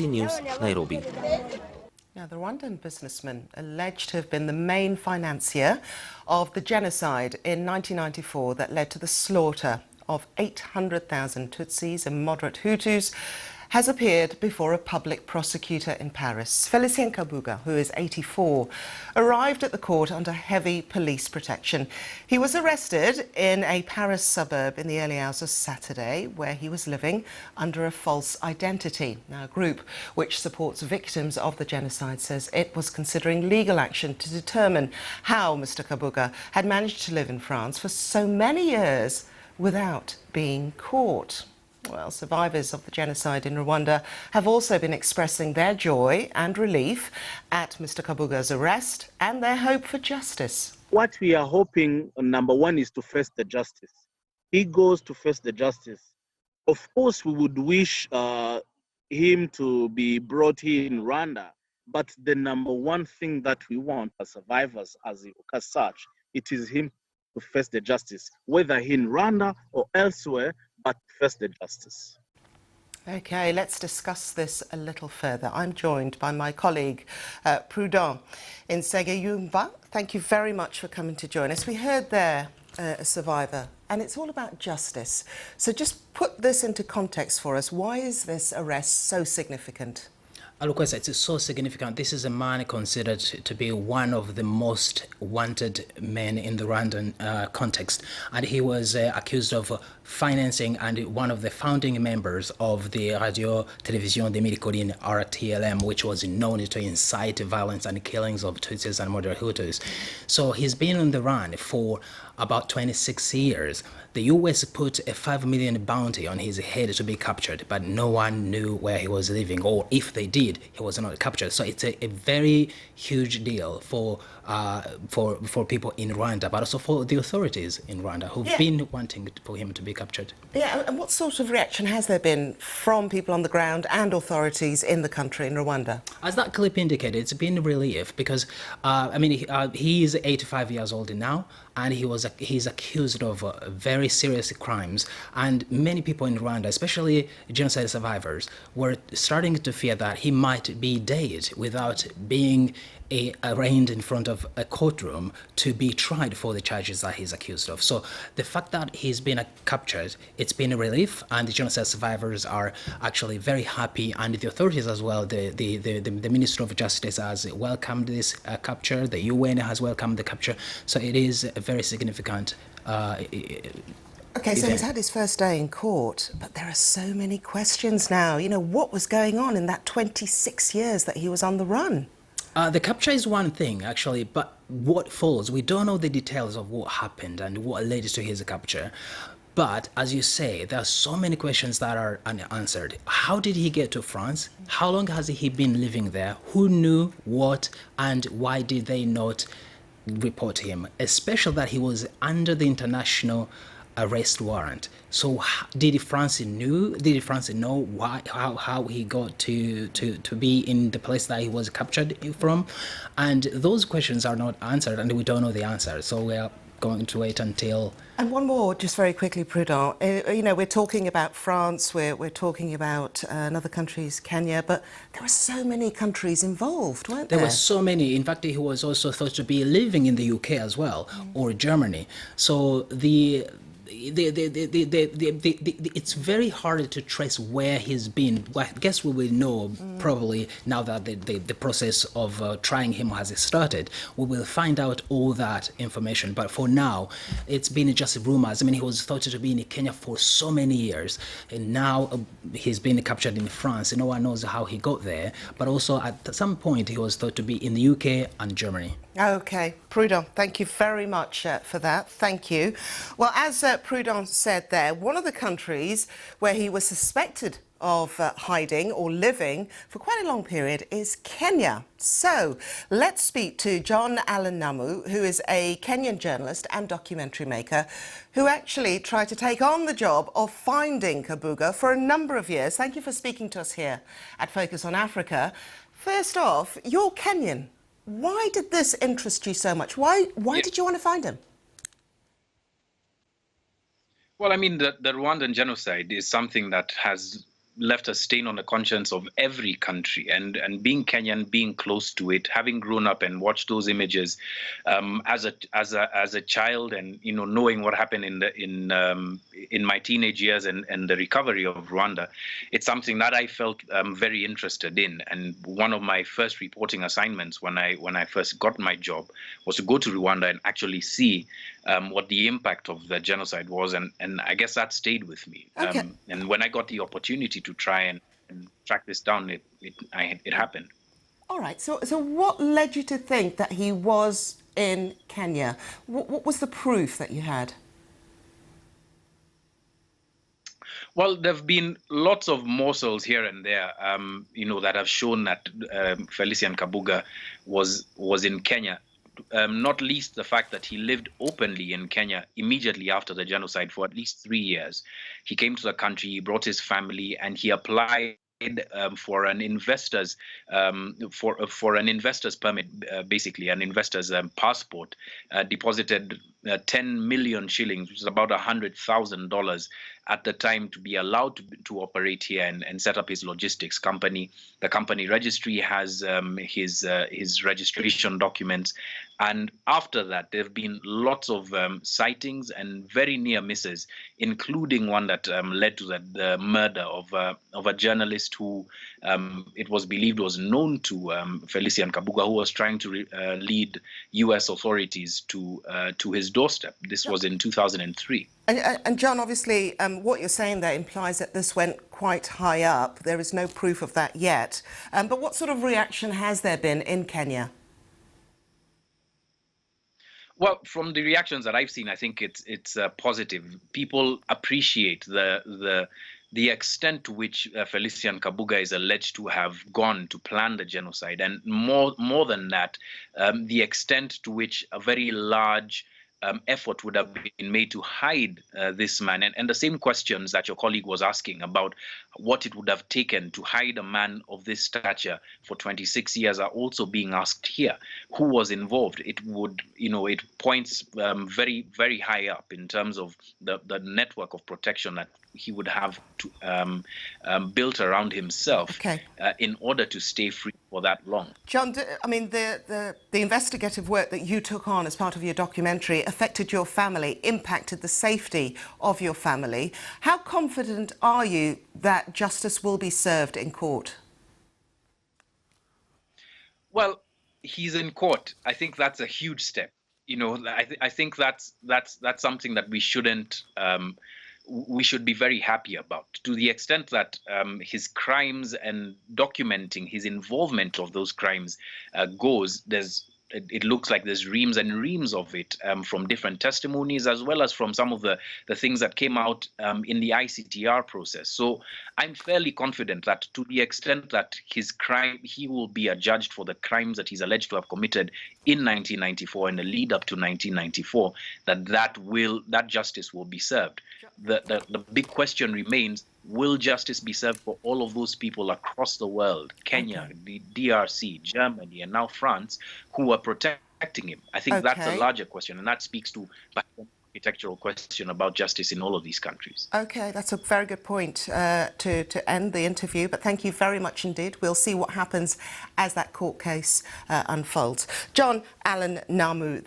News, Nairobi. Now, the Rwandan businessman alleged to have been the main financier of the genocide in 1994 that led to the slaughter of 800,000 Tutsis and moderate Hutus has appeared before a public prosecutor in Paris. Félicien Kabuga, who is 84, arrived at the court under heavy police protection. He was arrested in a Paris suburb in the early hours of Saturday, where he was living under a false identity. Now, a group which supports victims of the genocide says it was considering legal action to determine how Mr. Kabuga had managed to live in France for so many years without being caught. Well, survivors of the genocide in Rwanda have also been expressing their joy and relief at Mr. Kabuga's arrest and their hope for justice. What we are hoping, number one, is to face the justice. He goes to face the justice. Of course, we would wish him to be brought here in Rwanda, but the number one thing that we want as survivors, as such, it is him to face the justice, whether in Rwanda or elsewhere, but face the justice. Okay, let's discuss this a little further. I'm joined by my colleague, Prudent Nsengiyumva. Thank you very much for coming to join us. We heard there a survivor, and it's all about justice. So just put this into context for us. Why is this arrest so significant? Alukwesa, it's so significant. This is a man considered to be one of the most wanted men in the Rwandan context, and he was accused of financing and one of the founding members of the Radio Television de Mirikorine RTLM, which was known to incite violence and killings of Tutsis and moderate Hutus. So he's been on the run for about 26 years. The US put a $5 million bounty on his head to be captured, but no one knew where he was living, or if they did, he was not captured. So it's a very huge deal for people in Rwanda, but also for the authorities in Rwanda who've been wanting for him to be captured. Yeah, and what sort of reaction has there been from people on the ground and authorities in the country, in Rwanda? As that clip indicated, it's been relief because, he is 85 years old now, and he's accused of very serious crimes, and many people in Rwanda, especially genocide survivors, were starting to fear that he might be dead without being arraigned in front of a courtroom to be tried for the charges that he's accused of. So the fact that he's been captured, it's been a relief, and the genocide survivors are actually very happy, and the authorities as well. The Minister of Justice has welcomed this capture, the UN has welcomed the capture, so it is a very significant Okay, so he's had his first day in court, but there are so many questions now. You know, what was going on in that 26 years that he was on the run? The capture is one thing, actually, but what follows, we don't know the details of what happened and what led to his capture. But, as you say, there are so many questions that are unanswered. How did he get to France? How long has he been living there? Who knew what, and why did they not report him? Especially that he was under the international arrest warrant. So did France know why, how he got to be in the place that he was captured from? And those questions are not answered, and we don't know the answer. So we are going to wait until... And one more, just very quickly, Prudent. You know, we're talking about France, we're talking about another countries, Kenya, but there were so many countries involved, weren't there? There were so many. In fact, he was also thought to be living in the UK as well, or Germany. So it's very hard to trace where he's been. Well, I guess we will know probably now that the process of trying him has started. We will find out all that information. But for now, it's been just rumors. I mean, he was thought to be in Kenya for so many years, and now he's been captured in France. No one knows how he got there. But also, at some point, he was thought to be in the UK and Germany. Okay, Prudent, thank you very much for that. Thank you. Well, as Prudent said there, one of the countries where he was suspected of hiding or living for quite a long period is Kenya. So let's speak to John Allen Namu, who is a Kenyan journalist and documentary maker who actually tried to take on the job of finding Kabuga for a number of years. Thank you for speaking to us here at Focus on Africa. First off, you're Kenyan. Why did this interest you so much? Why did you want to find him? Well, I mean, the Rwandan genocide is something that has left a stain on the conscience of every country. And being Kenyan, being close to it, having grown up and watched those images as a child, and knowing what happened in my teenage years and the recovery of Rwanda, it's something that I felt very interested in. And one of my first reporting assignments when I first got my job was to go to Rwanda and actually see what the impact of the genocide was, and I guess that stayed with me. Okay. And when I got the opportunity to try and track this down, it happened. All right. So what led you to think that he was in Kenya? What was the proof that you had? Well, there've been lots of morsels here and there, that have shown that Félicien Kabuga was in Kenya. Not least the fact that he lived openly in Kenya immediately after the genocide for at least 3 years. He came to the country, he brought his family, and he applied for an investor's for an investor's permit, basically an investor's passport, deposited 10 million shillings, which is about $100,000 at the time, to be allowed to operate here and set up his logistics company. The company registry has his registration documents, and after that there have been lots of sightings and very near misses, including one that led to the murder of a journalist who it was believed was known to Félicien Kabuga, who was trying to lead U.S. authorities to his doorstep. This was in 2003. And John, obviously, what you're saying there implies that this went quite high up. There is no proof of that yet. But what sort of reaction has there been in Kenya? Well, from the reactions that I've seen, I think it's positive. People appreciate the extent to which Félicien Kabuga is alleged to have gone to plan the genocide, and more than that, the extent to which a very large effort would have been made to hide this man. And the same questions that your colleague was asking about what it would have taken to hide a man of this stature for 26 years are also being asked here. Who was involved? It would, it points very, very high up in terms of the network of protection that he would have to built around himself in order to stay free for that long. John, I mean, the investigative work that you took on as part of your documentary affected your family, impacted the safety of your family. How confident are you that justice will be served in court? Well, he's in court. I think that's a huge step. I think that's something that we shouldn't. We should be very happy about, to the extent that his crimes and documenting his involvement of those crimes goes. It looks like there's reams and reams of it from different testimonies, as well as from some of the things that came out in the ICTR process. So I'm fairly confident that, to the extent that he will be adjudged for the crimes that he's alleged to have committed in 1994 and the lead up to 1994, that justice will be served. The big question remains: will justice be served for all of those people across the world, Kenya, the DRC, Germany, and now France, who are protecting him? I think that's a larger question, and that speaks to the architectural question about justice in all of these countries. Okay, that's a very good point to end the interview, but thank you very much indeed. We'll see what happens as that court case unfolds. John Allen Namu there.